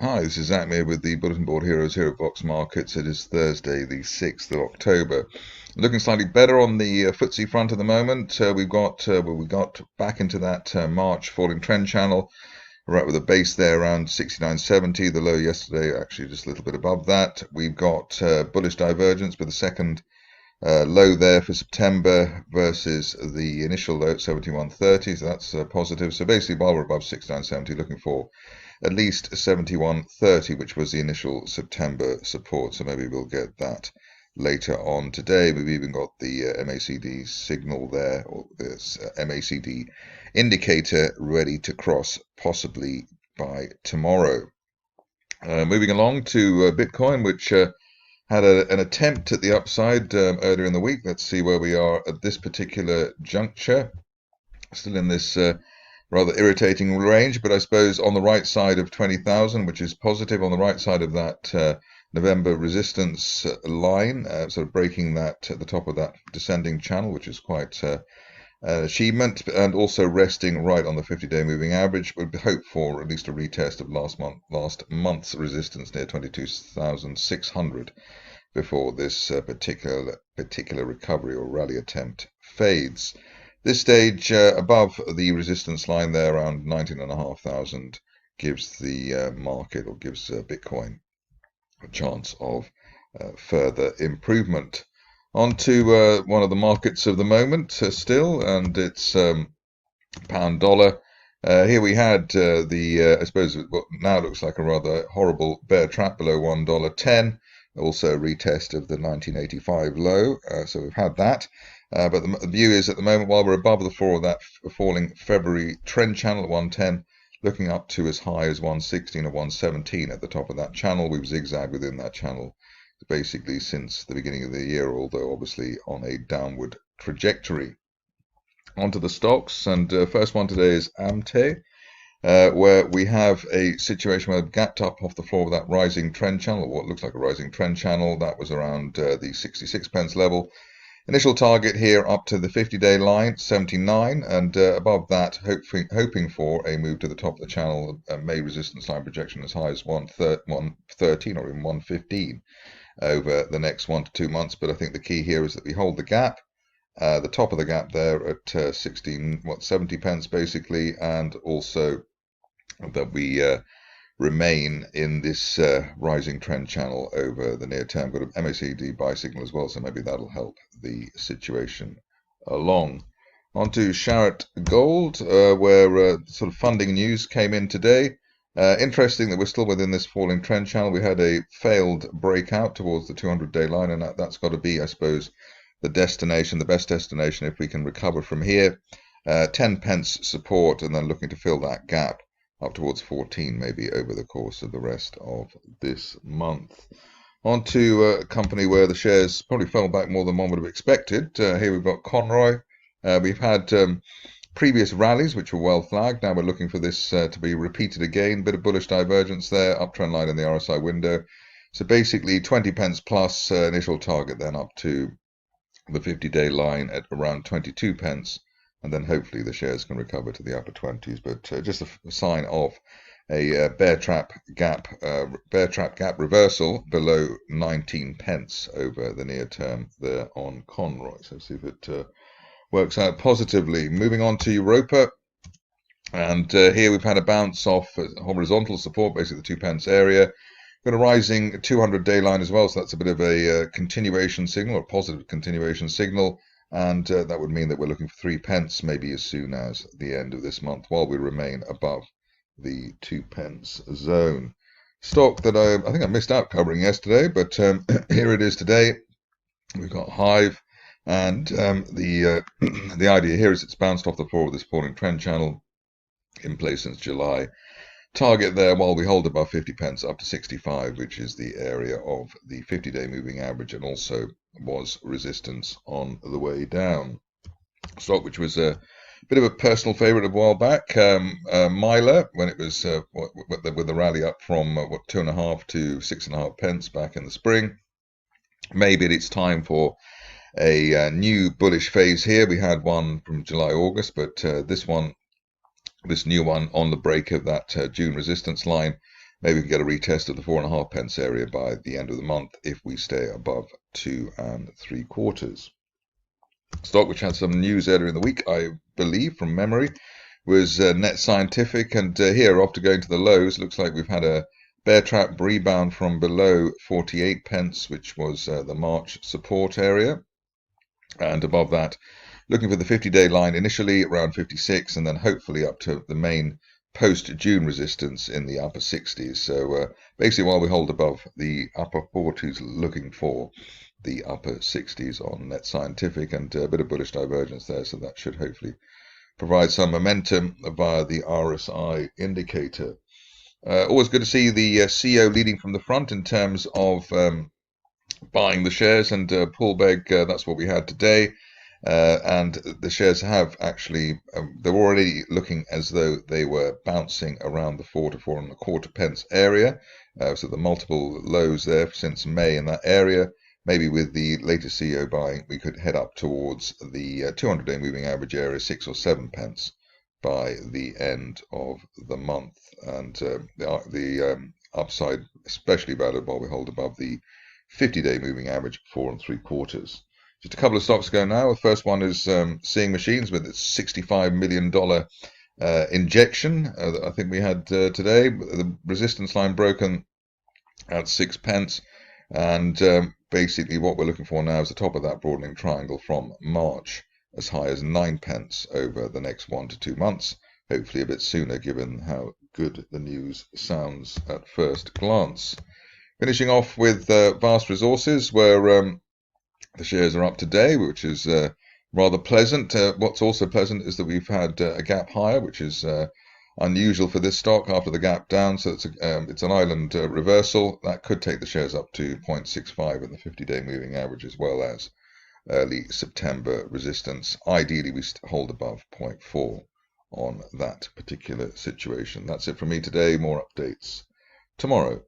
Hi, this is Amte with the Bulletin Board Heroes Hero Box Markets. It is Thursday, the 6th of October. Looking slightly better on the FTSE front at the moment. We got back into that March falling trend channel, right with a base there around 69.70. The low yesterday actually just a little bit above that. We've got bullish divergence with the second low there for September versus the initial low at 71.30, so that's positive. So basically, while we're above 69.70, looking for at least 71.30, which was the initial September support. So maybe we'll get that later on today. We've even got the MACD signal there, or this MACD indicator ready to cross possibly by tomorrow. Moving along to Bitcoin, which had an attempt at the upside earlier in the week. Let's see where we are at this particular juncture. Still in this rather irritating range, but I suppose on the right side of 20,000, which is positive, on the right side of that November resistance line, sort of breaking that at the top of that descending channel, which is quite an achievement, and also resting right on the 50-day moving average. Would hope for at least a retest of last month's resistance near 22,600 before this particular recovery or rally attempt fades. This stage above the resistance line there around 19,500 gives the market, or gives Bitcoin, a chance of further improvement. On to one of the markets of the moment still, and it's pound dollar. Here we had I suppose what now looks like a rather horrible bear trap below $1.10. Also a retest of the 1985 low, so we've had that. But the view is at the moment, while we're above the floor of that falling February trend channel at 110, looking up to as high as 116 or 117 at the top of that channel. We've zigzagged within that channel basically since the beginning of the year, although obviously on a downward trajectory. Onto the stocks, and first one today is Amte, where we have a situation where we've gapped up off the floor of that rising trend channel, or what looks like a rising trend channel. That was around the 66 pence level. Initial target here up to the 50-day line, 79, and above that, hoping for a move to the top of the channel, May resistance line projection as high as 113 or even 115 over the next 1 to 2 months. But I think the key here is that we hold the gap, the top of the gap there at 70 pence basically, and also that we remain in this rising trend channel over the near term. Got an MACD buy signal as well, so maybe that'll help the situation along. On to Chaarat Gold, where sort of funding news came in today. Interesting that we're still within this falling trend channel. We had a failed breakout towards the 200-day line, and that's got to be, I suppose, the destination, the best destination if we can recover from here. 10 pence support, and then looking to fill that gap up towards 14 maybe over the course of the rest of this month. On to a company where the shares probably fell back more than one would have expected. Here we've got Conroy. We've had previous rallies which were well flagged. Now we're looking for this to be repeated again. Bit of bullish divergence there, uptrend line in the RSI window. So basically 20 pence plus initial target, then up to the 50-day line at around 22 pence. And then hopefully the shares can recover to the upper 20s, but just a sign of a bear trap gap reversal below 19 pence over the near term there on Conroy. So see if it works out positively. Moving on to Europa, and here we've had a bounce off horizontal support, basically the 2 pence area. Got a rising 200-day line as well, so that's a bit of a continuation signal, or positive continuation signal. And that would mean that we're looking for 3 pence maybe as soon as the end of this month, while we remain above the 2 pence zone. Stock that I think I missed out covering yesterday, but here it is today. We've got Hive, and the idea here is it's bounced off the floor of this falling trend channel in place since July. Target there, while we hold above 50 pence, up to 65, which is the area of the 50-day moving average, and also was resistance on the way down. Stock which was a bit of a personal favorite a while back, Mila, when it was with the rally up from 2.5 to 6.5 pence back in the spring. Maybe it's time for a new bullish phase here. We had one from July, August, but this new one on the break of that June resistance line maybe we can get a retest of the 4.5 pence area by the end of the month if we stay above 2 3/4. Stock which had some news earlier in the week, I believe from memory, was NetScientific, and here after going to the lows, looks like we've had a bear trap rebound from below 48 pence, which was the March support area, and above that looking for the 50-day line initially around 56, and then hopefully up to the main post-June resistance in the upper 60s. So basically while we hold above the upper 40s, looking for the upper 60s on NetScientific, and a bit of bullish divergence there, so that should hopefully provide some momentum via the RSI indicator. Always good to see the CEO leading from the front in terms of buying the shares, and Poolbeg, that's what we had today. And the shares have actually, they're already looking as though they were bouncing around the 4 to 4.25 pence area. So the multiple lows there since May in that area. Maybe with the latest CEO buying, we could head up towards the 200-day moving average area, 6 or 7 pence by the end of the month. And the upside, especially valid while we hold above the 50-day moving average, 4 3/4. Just a couple of stocks ago now. The first one is Seeing Machines with its $65 million injection that I think we had today. The resistance line broken at 6 pence. And basically what we're looking for now is the top of that broadening triangle from March, as high as 9 pence over the next 1 to 2 months. Hopefully a bit sooner, given how good the news sounds at first glance. Finishing off with Vast Resources, where the shares are up today, which is rather pleasant. What's also pleasant is that we've had a gap higher, which is unusual for this stock after the gap down. So it's an island reversal. That could take the shares up to 0.65 in the 50-day moving average, as well as early September resistance. Ideally, we hold above 0.4 on that particular situation. That's it from me today. More updates tomorrow.